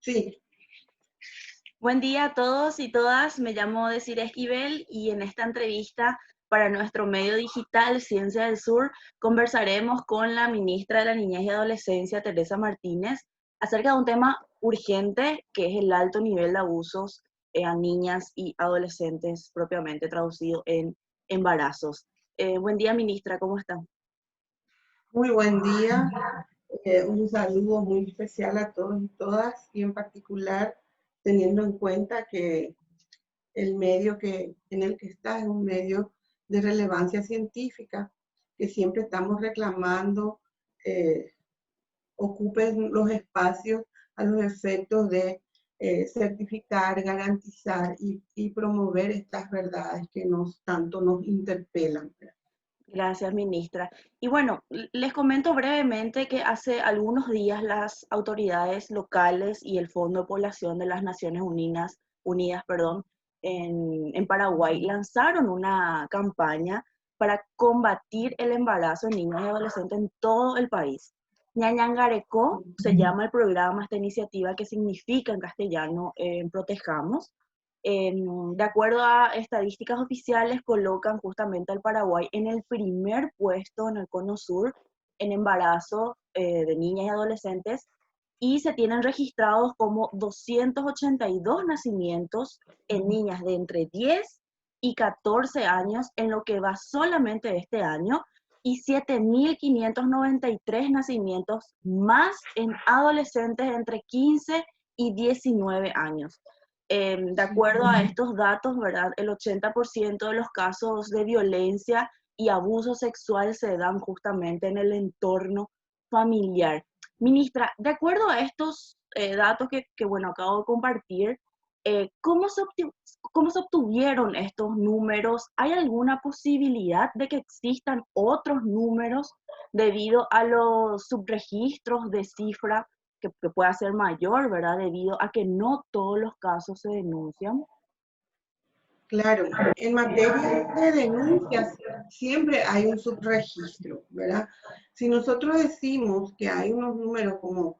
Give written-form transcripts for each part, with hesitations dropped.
Sí, Buen día a todos y todas, me llamo Desiree Esquivel y en esta entrevista para nuestro medio digital Ciencia del Sur conversaremos con la ministra de la Niñez y Adolescencia, Teresa Martínez, acerca de un tema urgente que es el alto nivel de abusos a niñas y adolescentes, propiamente traducido en embarazos. Buen día, ministra, ¿cómo está? muy buen día. Un saludo muy especial a todos y todas, y en particular teniendo en cuenta que el medio en el que está es un medio de relevancia científica, que siempre estamos reclamando ocupen los espacios a los efectos de certificar, garantizar y promover estas verdades que tanto nos interpelan. Gracias, ministra. Y bueno, les comento brevemente que hace algunos días las autoridades locales y el Fondo de Población de las Naciones Unidas, en Paraguay lanzaron una campaña para combatir el embarazo en niños y adolescentes en todo el país. Ñañangareco se llama el programa, esta iniciativa que significa en castellano Protejamos. De acuerdo a estadísticas oficiales, colocan justamente al Paraguay en el primer puesto en el Cono Sur en embarazo de niñas y adolescentes, y se tienen registrados como 282 nacimientos en niñas de entre 10 y 14 años en lo que va solamente de este año, y 7.593 nacimientos más en adolescentes entre 15 y 19 años. De acuerdo a estos datos, ¿verdad? El 80% de los casos de violencia y abuso sexual se dan justamente en el entorno familiar. Ministra, de acuerdo a estos datos bueno, acabo de compartir, ¿cómo se obtuvieron estos números? ¿Hay alguna posibilidad de que existan otros números debido a los subregistros de cifra que pueda ser mayor, ¿verdad? Debido a que no todos los casos se denuncian. Claro, en materia de denuncias siempre hay un subregistro, ¿verdad? Si nosotros decimos que hay unos números como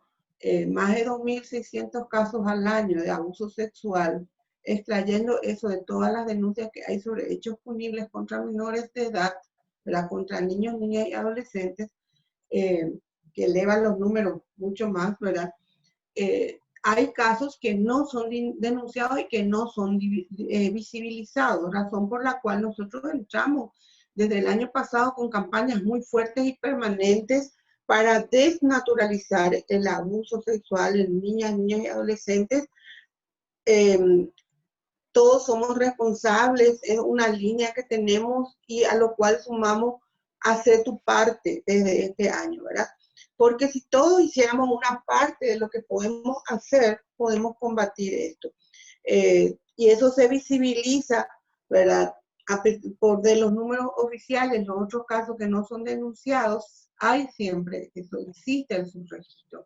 más de 2.600 casos al año de abuso sexual, extrayendo eso de todas las denuncias que hay sobre hechos punibles contra menores de edad, ¿verdad? Contra niños, niñas y adolescentes, eh, que elevan los números mucho más, ¿verdad? Hay casos que no son denunciados y que no son visibilizados, razón por la cual nosotros entramos desde el año pasado con campañas muy fuertes y permanentes para desnaturalizar el abuso sexual en niñas, niños y adolescentes. Eh, Todos somos responsables, es una línea que tenemos y a lo cual sumamos hacer tu parte desde este año, ¿verdad? Porque si todos hiciéramos una parte de lo que podemos hacer, podemos combatir esto. Y eso se visibiliza, ¿verdad? Por de los números oficiales, los otros casos que no son denunciados, hay siempre, eso existe el subregistro.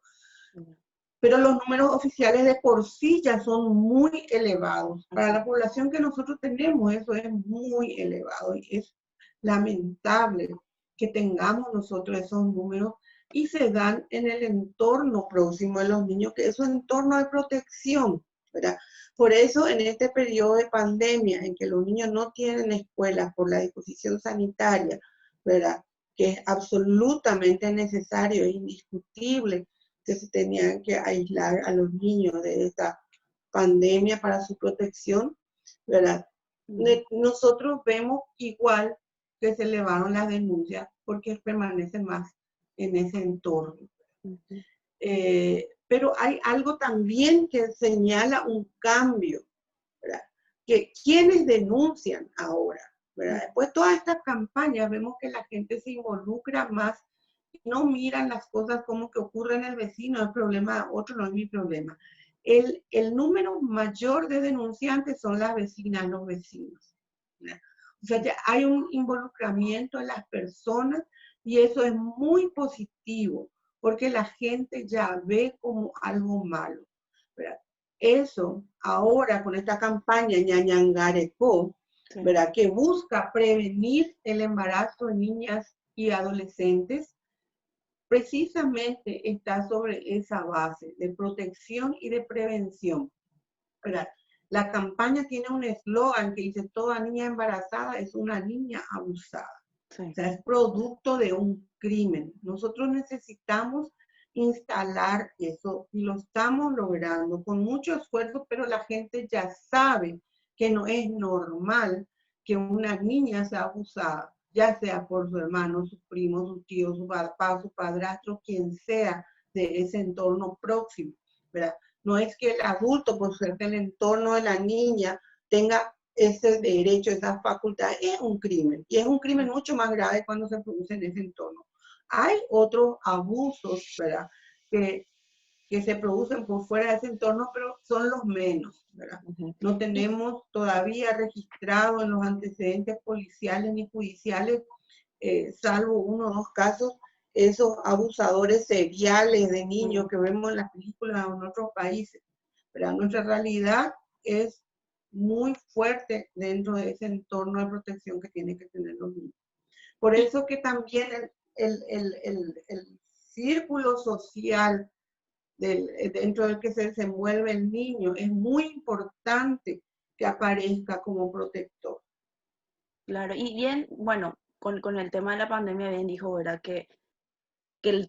Pero los números oficiales de por sí ya son muy elevados. Para la población que nosotros tenemos, eso es muy elevado y es lamentable que tengamos nosotros esos números y se dan en el entorno próximo de los niños, que es un entorno de protección, ¿verdad? Por eso, en este periodo de pandemia, en que los niños no tienen escuelas por la disposición sanitaria, ¿verdad? Que es absolutamente necesario e indiscutible que se tenían que aislar a los niños de esta pandemia para su protección, ¿verdad? Nosotros vemos igual que se elevaron las denuncias porque permanecen más en ese entorno. Pero hay algo también que señala un cambio, ¿verdad? Que quienes denuncian ahora, ¿verdad? Después de todas estas campañas vemos que la gente se involucra más, no miran las cosas como que ocurre en el vecino, el problema otro no es mi problema. El número mayor de denunciantes son las vecinas, los vecinos, ¿verdad? O sea, ya hay un involucramiento en las personas y eso es muy positivo porque la gente ya ve como algo malo, ¿verdad? Eso ahora con esta campaña Ñañangareco, ¿verdad? Que busca prevenir el embarazo de niñas y adolescentes, precisamente está sobre esa base de protección y de prevención, ¿verdad? La campaña tiene un eslogan que dice: toda niña embarazada es una niña abusada. Sí. O sea, es producto de un crimen. Nosotros necesitamos instalar eso y lo estamos logrando con mucho esfuerzo, pero la gente ya sabe que no es normal que una niña sea abusada, ya sea por su hermano, su primo, su tío, su papá, su padrastro, quien sea de ese entorno próximo, ¿verdad? No es que el adulto, por ser del entorno de la niña, tenga ese derecho, esa facultad. Es un crimen. Y es un crimen mucho más grave cuando se produce en ese entorno. Hay otros abusos, ¿verdad? Que se producen por fuera de ese entorno, pero son los menos, ¿verdad? No tenemos todavía registrado en los antecedentes policiales ni judiciales, salvo uno o dos casos, esos abusadores seriales de niños que vemos en las películas o en otros países. Pero nuestra realidad es muy fuerte dentro de ese entorno de protección que tienen que tener los niños. Por eso que también el círculo social dentro del que se desenvuelve el niño es muy importante que aparezca como protector. Claro, y bien, bueno, con el tema de la pandemia, bien dijo, ¿verdad? Que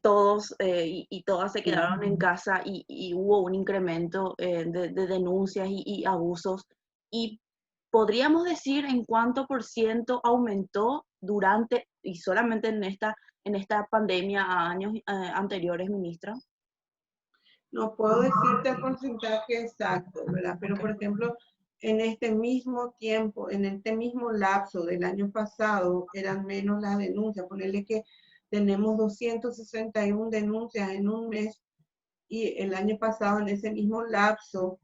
todos y todas se quedaron en casa y hubo un incremento de denuncias y abusos. Y podríamos decir en cuánto por ciento aumentó durante y solamente en esta pandemia a años anteriores, ministra. No puedo decirte el porcentaje exacto, ¿verdad? Pero, por ejemplo, en este mismo tiempo, en este mismo lapso del año pasado, eran menos las denuncias. Ponerle que tenemos 261 denuncias en un mes y el año pasado, en ese mismo lapso,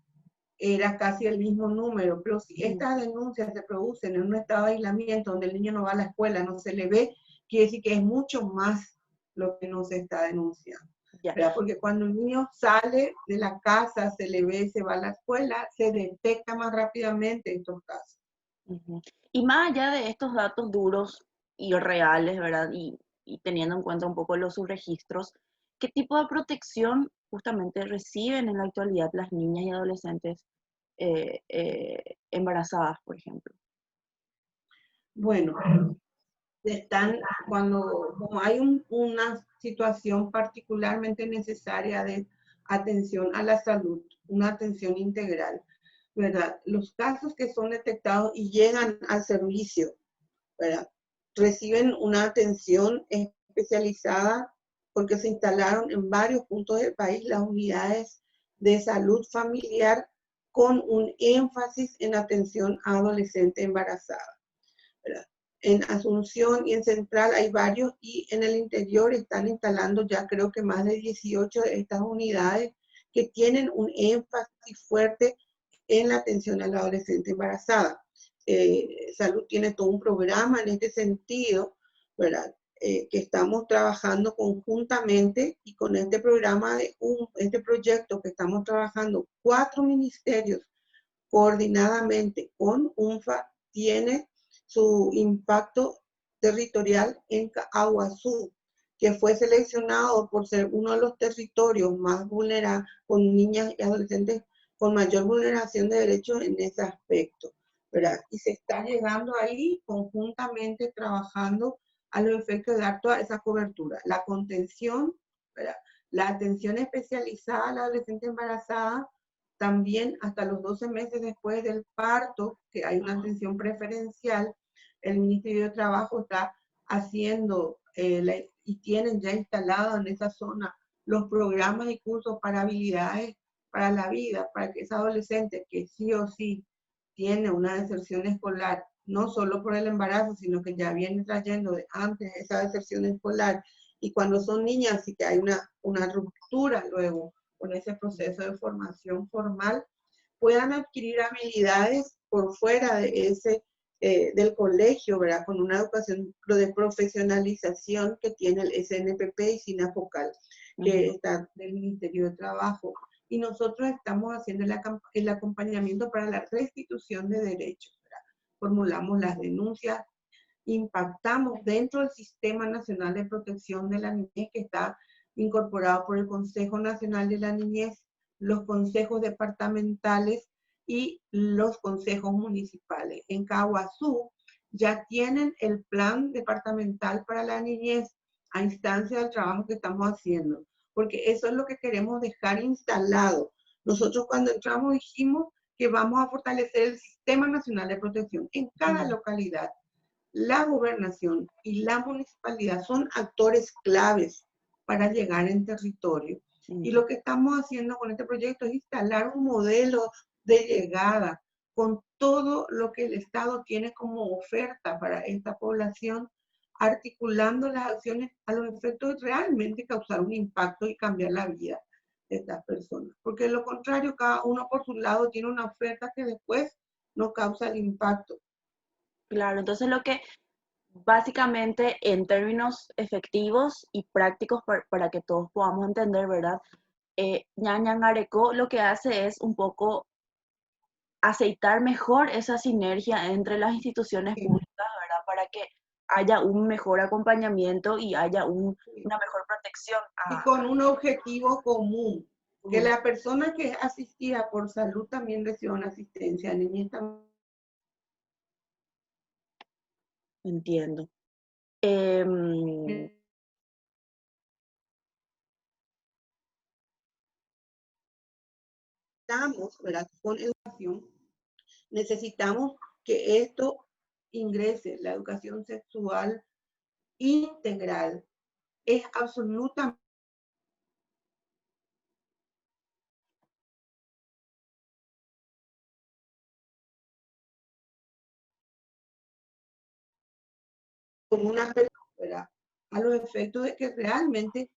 era casi el mismo número. Pero si estas denuncias se producen en un estado de aislamiento donde el niño no va a la escuela, no se le ve, quiere decir que es mucho más lo que no se está denunciando. ¿Verdad? Porque cuando el niño sale de la casa, se le ve, se va a la escuela, se detecta más rápidamente estos casos. Y más allá de estos datos duros y reales, ¿verdad? Y teniendo en cuenta un poco los subregistros, ¿qué tipo de protección justamente reciben en la actualidad las niñas y adolescentes embarazadas, por ejemplo? Bueno, como hay una situación particularmente necesaria de atención a la salud, una atención integral, ¿verdad? Los casos que son detectados y llegan al servicio, ¿verdad? Reciben una atención especializada porque se instalaron en varios puntos del país las unidades de salud familiar con un énfasis en atención a adolescente embarazada, ¿verdad? En Asunción y en Central hay varios y en el interior están instalando ya creo que más de 18 de estas unidades que tienen un énfasis fuerte en la atención a la adolescente embarazada. Salud tiene todo un programa en este sentido, ¿verdad? Que estamos trabajando conjuntamente y con este programa, este proyecto que estamos trabajando 4 ministerios coordinadamente con UNFA, tiene su impacto territorial en Aguazú, que fue seleccionado por ser uno de los territorios más vulnerados, con niñas y adolescentes con mayor vulneración de derechos en ese aspecto, ¿verdad? Y se está llegando ahí conjuntamente trabajando a los efectos de dar toda esa cobertura, la contención, ¿verdad? La atención especializada a la adolescente embarazada, también hasta los 12 meses después del parto, que hay una atención preferencial. El Ministerio de Trabajo está haciendo y tienen ya instalado en esa zona los programas y cursos para habilidades para la vida, para que esa adolescente que sí o sí tiene una deserción escolar, no solo por el embarazo, sino que ya viene trayendo de antes esa deserción escolar, y cuando son niñas sí que hay una ruptura luego con ese proceso de formación formal, puedan adquirir habilidades por fuera de ese del colegio, ¿verdad? Con una educación de profesionalización que tiene el SNPP y SINAFOCAL, que está del Ministerio de Trabajo. Y nosotros estamos haciendo el acompañamiento para la restitución de derechos, ¿verdad? Formulamos las denuncias, impactamos dentro del Sistema Nacional de Protección de la Niñez, que está incorporado por el Consejo Nacional de la Niñez, los consejos departamentales y los consejos municipales. En Caguazú ya tienen el plan departamental para la niñez a instancia del trabajo que estamos haciendo, porque eso es lo que queremos dejar instalado. Nosotros cuando entramos dijimos que vamos a fortalecer el Sistema Nacional de Protección en cada localidad. La gobernación y la municipalidad son actores claves para llegar en territorio. Y lo que estamos haciendo con este proyecto es instalar un modelo de llegada con todo lo que el Estado tiene como oferta para esta población, articulando las acciones a los efectos de realmente causar un impacto y cambiar la vida de estas personas. Porque de lo contrario, cada uno por su lado tiene una oferta que después no causa el impacto. Claro, entonces lo que básicamente en términos efectivos y prácticos para que todos podamos entender, ¿verdad? Ñaña Areco lo que hace es un poco aceitar mejor esa sinergia entre las instituciones públicas, ¿verdad? Para que haya un mejor acompañamiento y haya una mejor protección. Y con un objetivo común, que la persona que es asistida por salud también reciba una asistencia. Niñez también. Entiendo. Estamos, ¿verdad? Con educación, necesitamos que esto ingrese, la educación sexual integral. Es absolutamente como una persona a los efectos de que realmente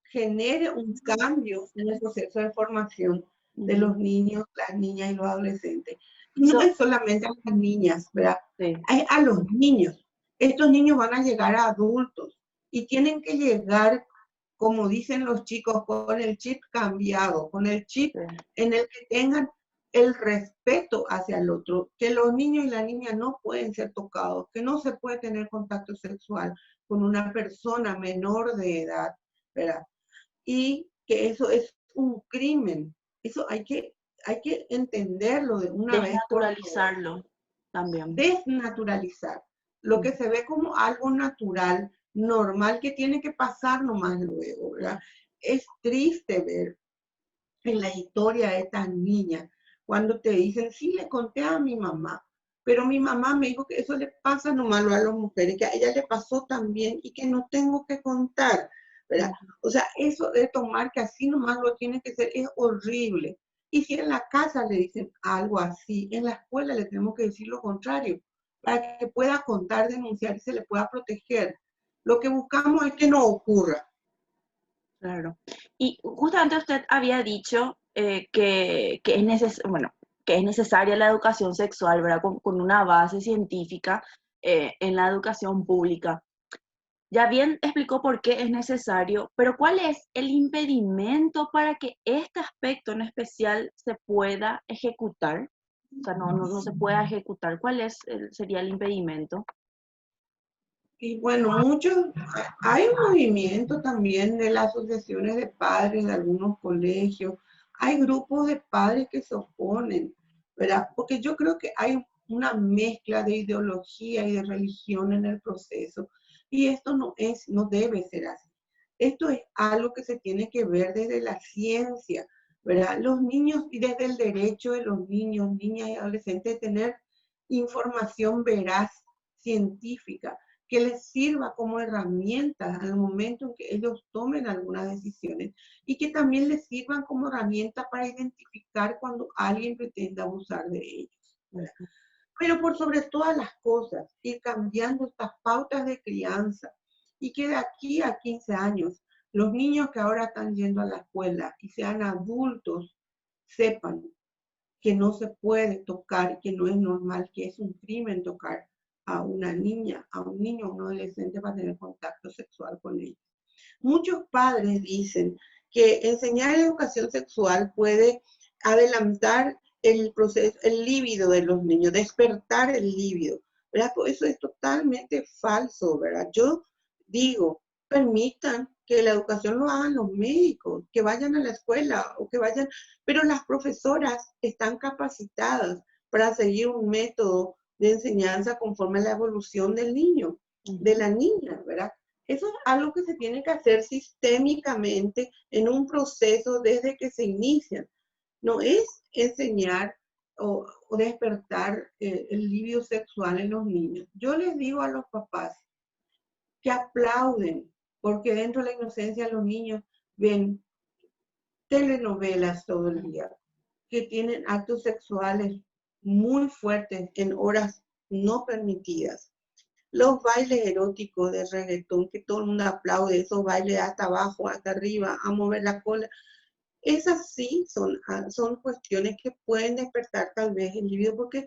genere un cambio en el proceso de formación de los niños, las niñas y los adolescentes. Y no es solamente a las niñas, ¿verdad? Sí. Es a los niños. Estos niños van a llegar a adultos y tienen que llegar, como dicen los chicos, con el chip cambiado, con el chip en el que tengan el respeto hacia el otro, que los niños y las niñas no pueden ser tocados, que no se puede tener contacto sexual con una persona menor de edad, ¿verdad? Y que eso es un crimen. Eso hay que entenderlo de una vez por todas. Desnaturalizarlo también. Desnaturalizar. Lo que se ve como algo natural, normal, que tiene que pasar nomás luego, ¿verdad? Es triste ver en la historia de estas niñas cuando te dicen, sí, le conté a mi mamá, pero mi mamá me dijo que eso le pasa nomás a las mujeres, que a ella le pasó también y que no tengo que contar, ¿verdad? O sea, eso de tomar que así nomás lo tiene que ser es horrible. Y si en la casa le dicen algo así, en la escuela le tenemos que decir lo contrario, para que pueda contar, denunciar y se le pueda proteger. Lo que buscamos es que no ocurra. Claro. Y justamente usted había dicho que es necesaria la educación sexual, ¿verdad? Con una base científica en la educación pública. Ya bien explicó por qué es necesario, pero ¿cuál es el impedimento para que este aspecto en especial se pueda ejecutar? O sea, no se pueda ejecutar. ¿Cuál sería el impedimento? Y bueno, hay un movimiento también de las asociaciones de padres de algunos colegios, hay grupos de padres que se oponen, ¿verdad? Porque yo creo que hay una mezcla de ideología y de religión en el proceso, y esto no debe ser así. Esto es algo que se tiene que ver desde la ciencia, ¿verdad? Los niños y desde el derecho de los niños, niñas y adolescentes de tener información veraz, científica, que les sirva como herramienta al momento en que ellos tomen algunas decisiones y que también les sirvan como herramienta para identificar cuando alguien pretende abusar de ellos. Pero por sobre todas las cosas, ir cambiando estas pautas de crianza y que de aquí a 15 años los niños que ahora están yendo a la escuela y sean adultos sepan que no se puede tocar, que no es normal, que es un crimen tocar a una niña, a un niño, a un adolescente para tener contacto sexual con ellos. Muchos padres dicen que enseñar educación sexual puede adelantar el proceso, el líbido de los niños, despertar el líbido, ¿verdad? Eso es totalmente falso, ¿verdad? Yo digo, permitan que la educación lo hagan los médicos, que vayan a la escuela o que vayan, pero las profesoras están capacitadas para seguir un método de enseñanza conforme a la evolución del niño, de la niña, ¿verdad? Eso es algo que se tiene que hacer sistémicamente en un proceso desde que se inicia. No es enseñar o despertar el libido sexual en los niños. Yo les digo a los papás que aplauden, porque dentro de la inocencia los niños ven telenovelas todo el día, que tienen actos sexuales muy fuertes en horas no permitidas. Los bailes eróticos de reggaetón, que todo el mundo aplaude, esos bailes hasta abajo, hasta arriba, a mover la cola. Esas sí son cuestiones que pueden despertar tal vez el libido porque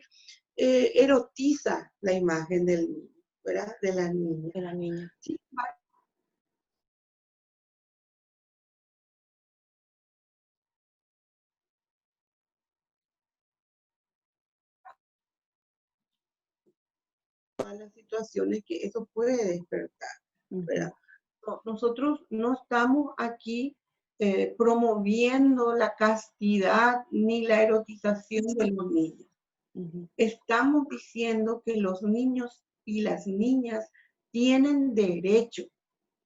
erotiza la imagen del niño, ¿verdad? De la niña. De la niña. Sí, todas las situaciones que eso puede despertar, ¿verdad? No, nosotros no estamos aquí promoviendo la castidad ni la erotización de los niños. Estamos diciendo que los niños y las niñas tienen derecho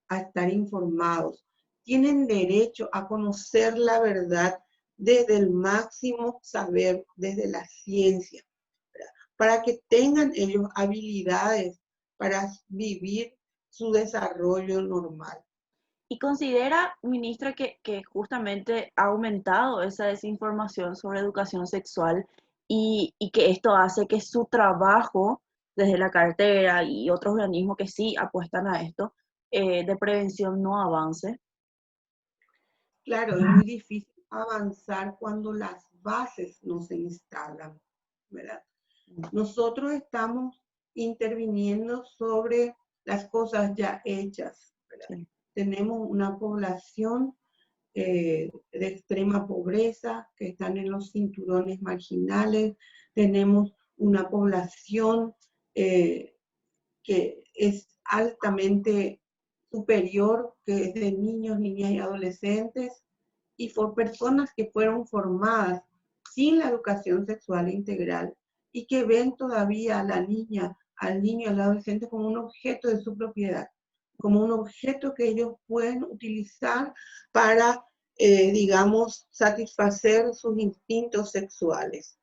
a estar informados, tienen derecho a conocer la verdad desde el máximo saber, desde la ciencia, ¿verdad? Para que tengan ellos habilidades para vivir su desarrollo normal. ¿Y considera, ministra, que justamente ha aumentado esa desinformación sobre educación sexual y que esto hace que su trabajo desde la cartera y otros organismos que sí apuestan a esto, de prevención no avance? Claro, es muy difícil avanzar cuando las bases no se instalan, ¿verdad? Nosotros estamos interviniendo sobre las cosas ya hechas, ¿verdad? Sí. Tenemos una población de extrema pobreza que están en los cinturones marginales, tenemos una población que es altamente superior, que es de niños, niñas y adolescentes, y por personas que fueron formadas sin la educación sexual integral y que ven todavía a la niña, al niño, al adolescente como un objeto de su propiedad, como un objeto que ellos pueden utilizar para, digamos, satisfacer sus instintos sexuales.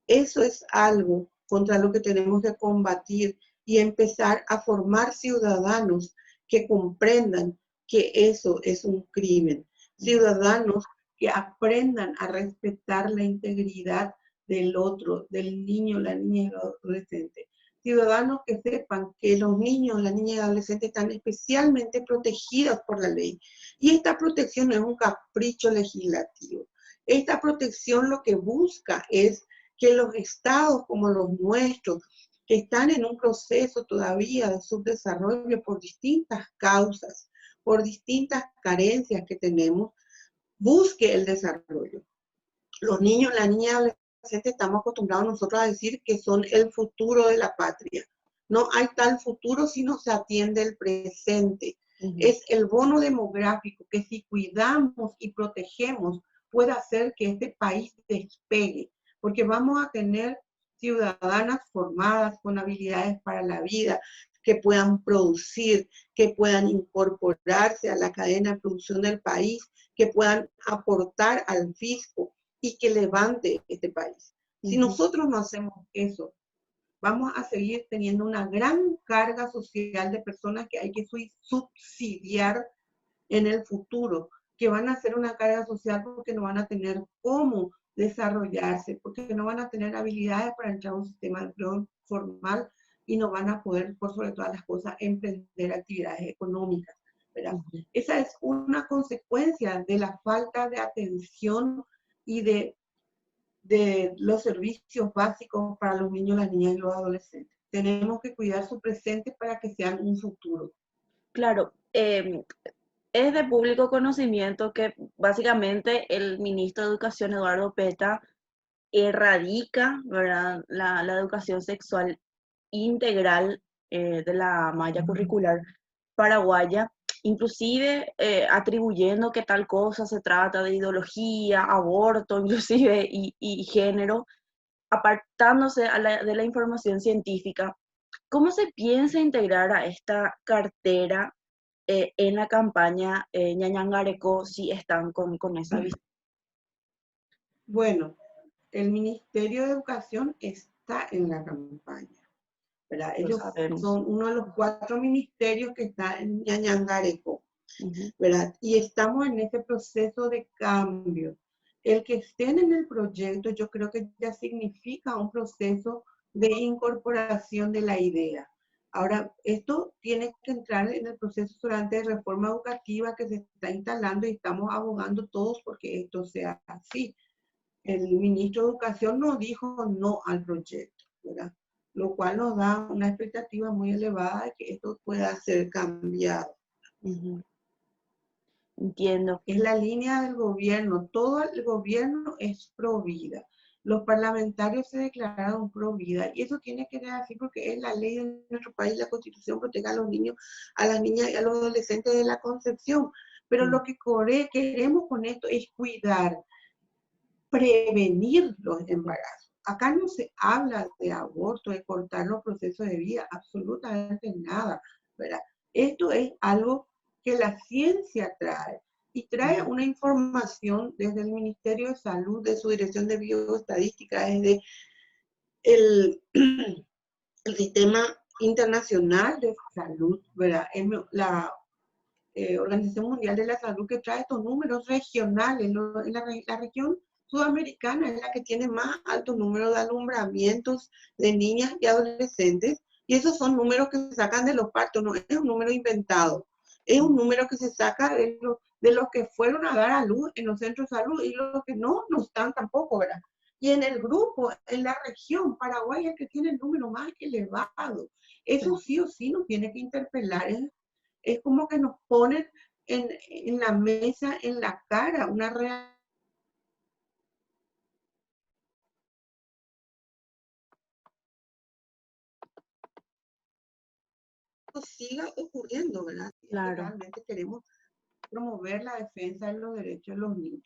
Eso es algo contra lo que tenemos que combatir y empezar a formar ciudadanos que comprendan que eso es un crimen. Ciudadanos que aprendan a respetar la integridad del otro, del niño, la niña y el adolescente. Ciudadanos que sepan que los niños, la niña y el adolescente están especialmente protegidos por la ley. Y esta protección no es un capricho legislativo. Esta protección lo que busca es que los estados como los nuestros, que están en un proceso todavía de subdesarrollo por distintas causas, por distintas carencias que tenemos, busque el desarrollo. Los niños, las niñas y adolescentes estamos acostumbrados nosotros a decir que son el futuro de la patria. No hay tal futuro si no se atiende el presente. Es el bono demográfico que si cuidamos y protegemos puede hacer que este país despegue, porque vamos a tener ciudadanas formadas con habilidades para la vida, que puedan producir, que puedan incorporarse a la cadena de producción del país, que puedan aportar al fisco y que levante este país. Si nosotros no hacemos eso, vamos a seguir teniendo una gran carga social de personas que hay que subsidiar en el futuro, que van a ser una carga social porque no van a tener cómo desarrollarse, porque no van a tener habilidades para entrar a un sistema de empleo formal y no van a poder, por sobre todas las cosas, emprender actividades económicas, ¿verdad? Esa es una consecuencia de la falta de atención y de los servicios básicos para los niños, las niñas y los adolescentes. Tenemos que cuidar su presente para que sean un futuro. Claro, es de público conocimiento que básicamente el ministro de Educación, Eduardo Peta, erradica, ¿verdad?, la educación sexual integral de la malla curricular paraguaya. inclusive atribuyendo que tal cosa se trata de ideología, aborto, inclusive, y género, apartándose de la información científica. ¿Cómo se piensa integrar a esta cartera en la campaña Ñañangareco si están con esa visión? Bueno, el Ministerio de Educación está en la campaña, ¿verdad? Lo Ellos sabemos. son uno de los 4 ministerios que está en Ñañangareco, Ujú. ¿verdad? Y estamos en ese proceso de cambio. El que estén en el proyecto, yo creo que ya significa un proceso de incorporación de la idea. Ahora, esto tiene que entrar en el proceso durante de reforma educativa que se está instalando y estamos abogando todos porque esto sea así. El ministro de Educación no dijo no al proyecto, ¿verdad? Lo cual nos da una expectativa muy elevada de que esto pueda ser cambiado. Ujú. Entiendo. Es la línea del gobierno, todo el gobierno es pro vida. Los parlamentarios se declararon pro vida y eso tiene que ser así porque es la ley de nuestro país, la constitución protege a los niños, a las niñas y a los adolescentes de la concepción. Pero lo que queremos con esto es cuidar, prevenir los embarazos. Acá no se habla de aborto, de cortar los procesos de vida, absolutamente nada, ¿verdad? Esto es algo que la ciencia trae y trae una información desde el Ministerio de Salud, de su Dirección de Bioestadística, desde el, el Sistema Internacional de Salud, ¿verdad? La Organización Mundial de la Salud que trae estos números regionales. La región sudamericana es la que tiene más alto número de alumbramientos de niñas y adolescentes, y esos son números que se sacan de los partos, no es un número inventado, es un número que se saca de los que fueron a dar a luz en los centros de salud y los que no están tampoco, ¿verdad? Y en el grupo, en la región, Paraguay es el que tiene el número más elevado. Eso sí o sí nos tiene que interpelar. Es como que nos ponen en la mesa, en la cara, una realidad que siga ocurriendo, ¿verdad? Si es que Claro. realmente queremos promover la defensa de los derechos de los niños.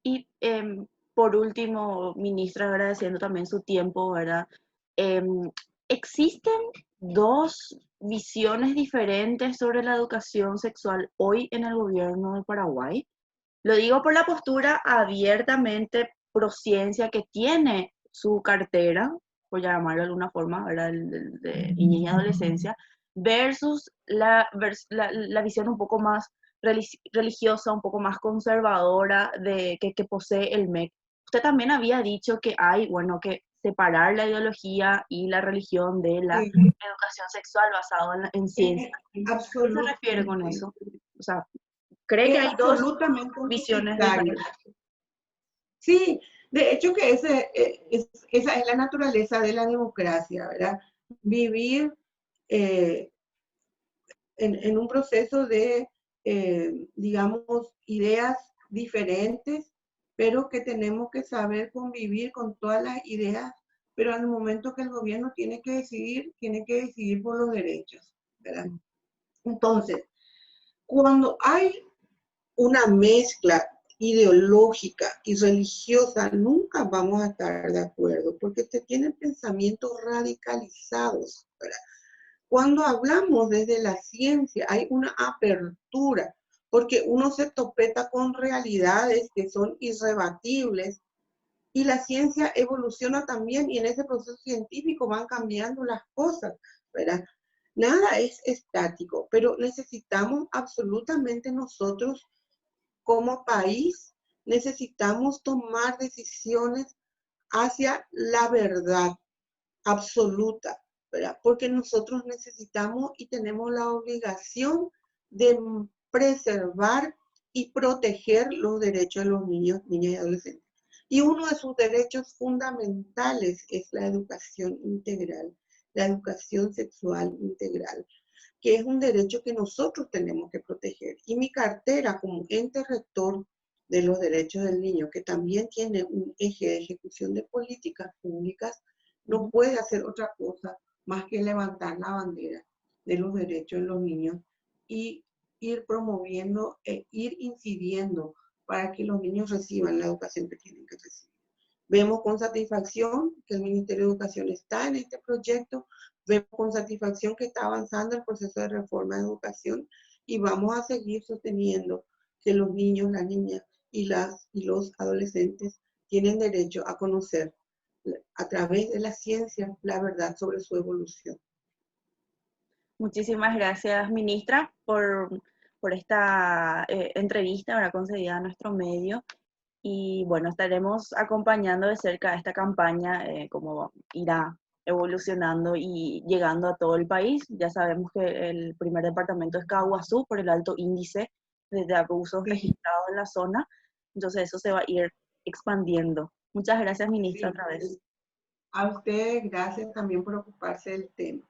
Y por último, ministra, agradeciendo también su tiempo, ¿verdad? ¿Existen dos visiones diferentes sobre la educación sexual hoy en el gobierno de Paraguay? Lo digo por la postura abiertamente prociencia que tiene su cartera, por llamarlo de alguna forma, ¿verdad? De niñez y adolescencia, versus la visión un poco más religiosa, un poco más conservadora que posee el MEC. Usted también había dicho que hay, bueno, que separar la ideología y la religión de la Sí, educación sexual basada en ciencia. ¿A qué se refiere con absolutamente. eso? O sea, ¿cree que Es hay dos absolutamente visiones necesario. diferentes? Sí, de hecho que esa es la naturaleza de la democracia, ¿verdad? Vivir eh, en un proceso de, digamos, ideas diferentes, pero que tenemos que saber convivir con todas las ideas, pero al momento que el gobierno tiene que decidir por los derechos, ¿verdad? Entonces, cuando hay una mezcla ideológica y religiosa, nunca vamos a estar de acuerdo, porque se tienen pensamientos radicalizados, ¿verdad? Cuando hablamos desde la ciencia, hay una apertura, porque uno se topeta con realidades que son irrebatibles y la ciencia evoluciona también y en ese proceso científico van cambiando las cosas, ¿verdad? Nada es estático, pero necesitamos absolutamente nosotros como país, necesitamos tomar decisiones hacia la verdad absoluta, ¿verdad? Porque nosotros necesitamos y tenemos la obligación de preservar y proteger los derechos de los niños, niñas y adolescentes. Y uno de sus derechos fundamentales es la educación integral, la educación sexual integral, que es un derecho que nosotros tenemos que proteger. Y mi cartera como ente rector de los derechos del niño, que también tiene un eje de ejecución de políticas públicas, no puede hacer otra cosa más que levantar la bandera de los derechos de los niños y ir promoviendo e ir incidiendo para que los niños reciban la educación que tienen que recibir. Vemos con satisfacción que el Ministerio de Educación está en este proyecto, vemos con satisfacción que está avanzando el proceso de reforma de educación y vamos a seguir sosteniendo que los niños, las niñas y los adolescentes tienen derecho a conocer a través de la ciencia la verdad sobre su evolución. Muchísimas gracias, ministra, por esta entrevista ahora concedida a nuestro medio. Y bueno, estaremos acompañando de cerca esta campaña, cómo irá evolucionando y llegando a todo el país. Ya sabemos que el primer departamento es Caguazú por el alto índice de abusos registrados en la zona. Entonces eso se va a ir expandiendo. Muchas gracias, ministra, otra vez. A usted, gracias también por ocuparse del tema.